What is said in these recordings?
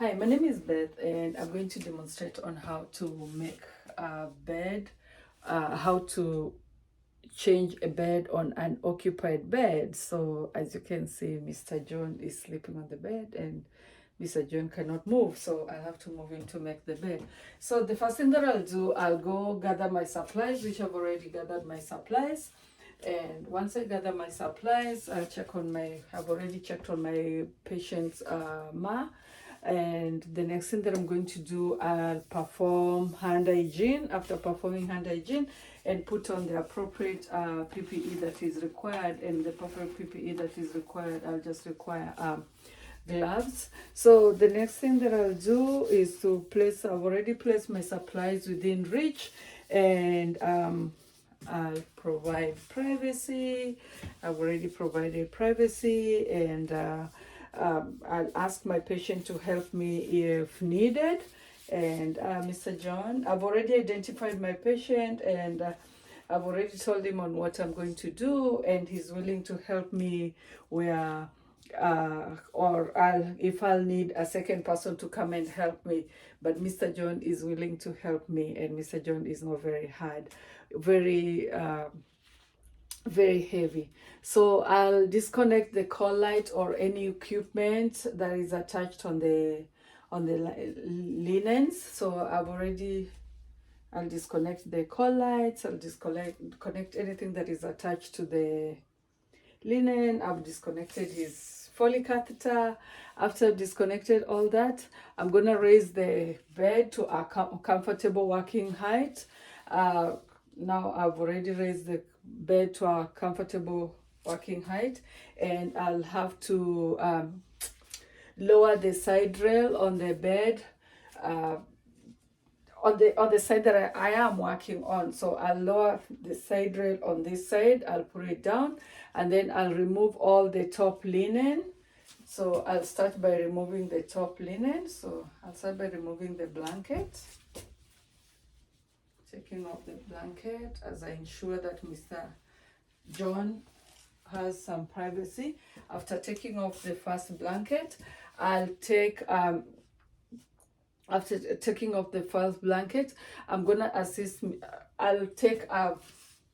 Hi, my name is Beth, and I'm going to demonstrate on how to make a bed, how to change a bed on an occupied bed. So as you can see, Mr. John is sleeping on the bed and Mr. John cannot move, so I have to move him to make the bed. So the first thing that I'll do, I'll go gather my supplies, which I've already gathered my supplies. And once I gather my supplies, I've already checked on my patient's ma. And the next thing that I'm going to do, I'll perform hand hygiene. After performing hand hygiene, and put on the appropriate PPE that is required. And the appropriate PPE that is required, I'll just require gloves. So the next thing that I'll do is to I've already placed my supplies within reach, and I'll provide privacy. I've already provided privacy, and I'll ask my patient to help me if needed. And Mr. John, I've already identified my patient, and I've already told him on what I'm going to do, and he's willing to help me where if I'll need a second person to come and help me. But Mr. John is willing to help me, and Mr. John is not very hard, very heavy. So I'll disconnect the call light or any equipment that is attached on the linens. So I'll disconnect the call lights. I'll connect anything that is attached to the linen. I've disconnected his Foley catheter. After I've disconnected all that, I'm gonna raise the bed to a comfortable working height. Now I've already raised the bed to a comfortable working height, and I'll have to lower the side rail on the bed, on the side that I am working on. So I'll lower the side rail on this side, I'll put it down, and then I'll remove all the top linen. So I'll start by removing the top linen. So I'll start by removing the blanket, taking off the blanket as I ensure that Mr. John has some privacy. After taking off the first blanket, after taking off the first blanket, I'm gonna I'll take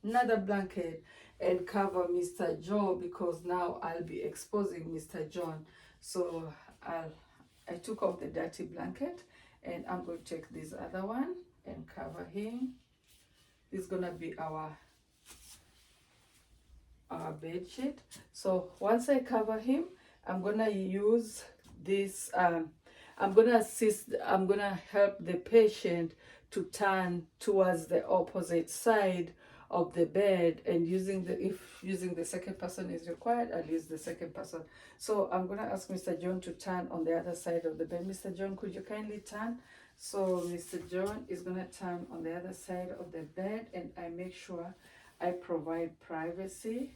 another blanket and cover Mr. Joe, because now I'll be exposing Mr. John. So I took off the dirty blanket, and I'm going to take this other one and cover him. This is gonna be our bed sheet. So once I cover him, I'm gonna use this. I'm gonna help the patient to turn towards the opposite side of the bed, and if using the second person is required, I'll use the second person. So I'm gonna ask Mr. John to turn on the other side of the bed. Mr. John, could you kindly turn? So Mr. John is gonna turn on the other side of the bed, and I make sure I provide privacy.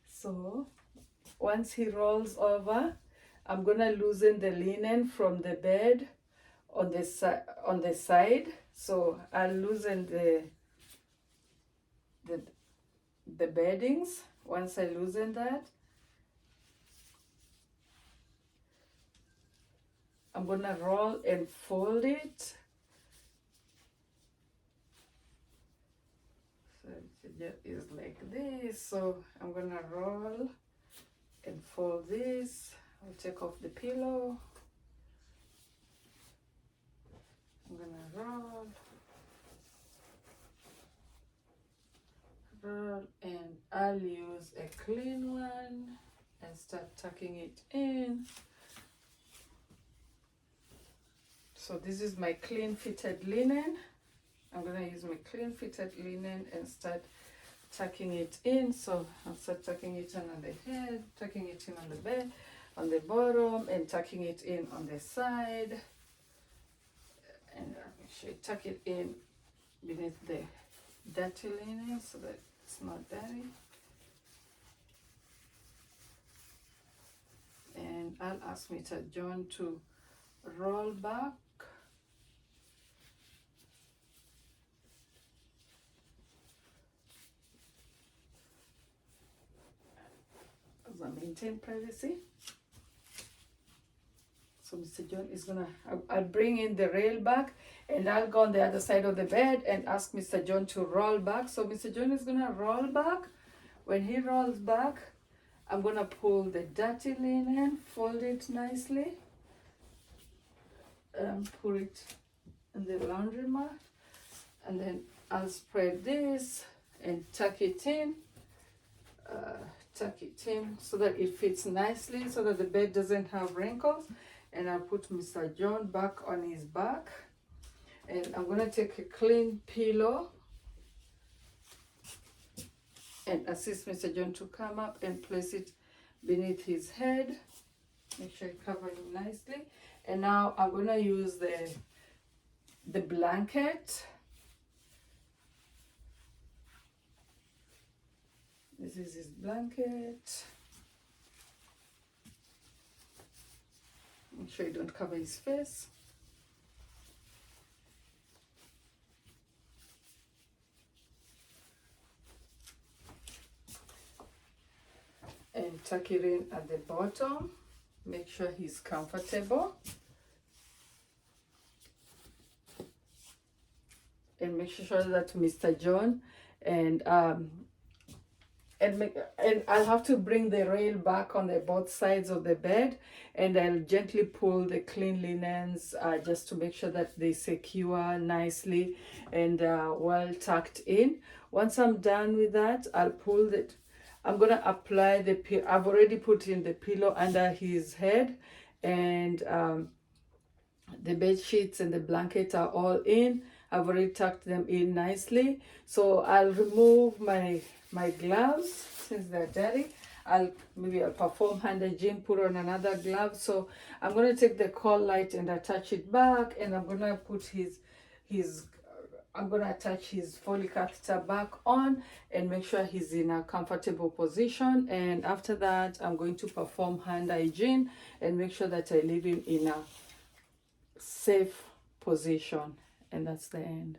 So once he rolls over, I'm gonna loosen the linen from the bed on the side. So I'll loosen the beddings. Once I loosen that, I'm gonna roll and fold it. So it is like this. So I'm gonna roll and fold this. I'll take off the pillow. I'm gonna roll, and I'll use a clean one and start tucking it in. So this is my clean fitted linen. I'm gonna use my clean fitted linen and start tucking it in. So I'll start tucking it in on the head, tucking it in on the bed, on the bottom, and tucking it in on the side. And make sure you tuck it in beneath the dirty linen so that it's not dirty. And I'll ask Mr. John to roll back. because I maintain privacy. So Mr. John is gonna, I'll bring in the rail back and I'll go on the other side of the bed and ask Mr. John to roll back. So Mr. John is gonna roll back. When he rolls back, I'm gonna pull the dirty linen, fold it nicely, and put it in the laundry mat. And then I'll spread this and tuck it in. So that it fits nicely, so that the bed doesn't have wrinkles. And I'll put Mr. John back on his back, and I'm gonna take a clean pillow and assist Mr. John to come up and place it beneath his head. Make sure you cover him nicely. And now I'm gonna use the blanket. This is his blanket. Make sure you don't cover his face. And tuck it in at the bottom. Make sure he's comfortable. And make sure that Mr. John and I'll have to bring the rail back on the both sides of the bed, and I'll gently pull the clean linens just to make sure that they secure nicely and well tucked in. Once I'm done with that, I'll pull it. I'm gonna apply I've already put in the pillow under his head, and the bed sheets and the blanket are all in. I've already tucked them in nicely. So I'll remove my gloves since they're dirty. I'll perform hand hygiene, put on another glove. So I'm gonna take the call light and attach it back, and I'm gonna put I'm gonna attach his Foley catheter back on and make sure he's in a comfortable position. And after that, I'm going to perform hand hygiene and make sure that I leave him in a safe position. And that's the end.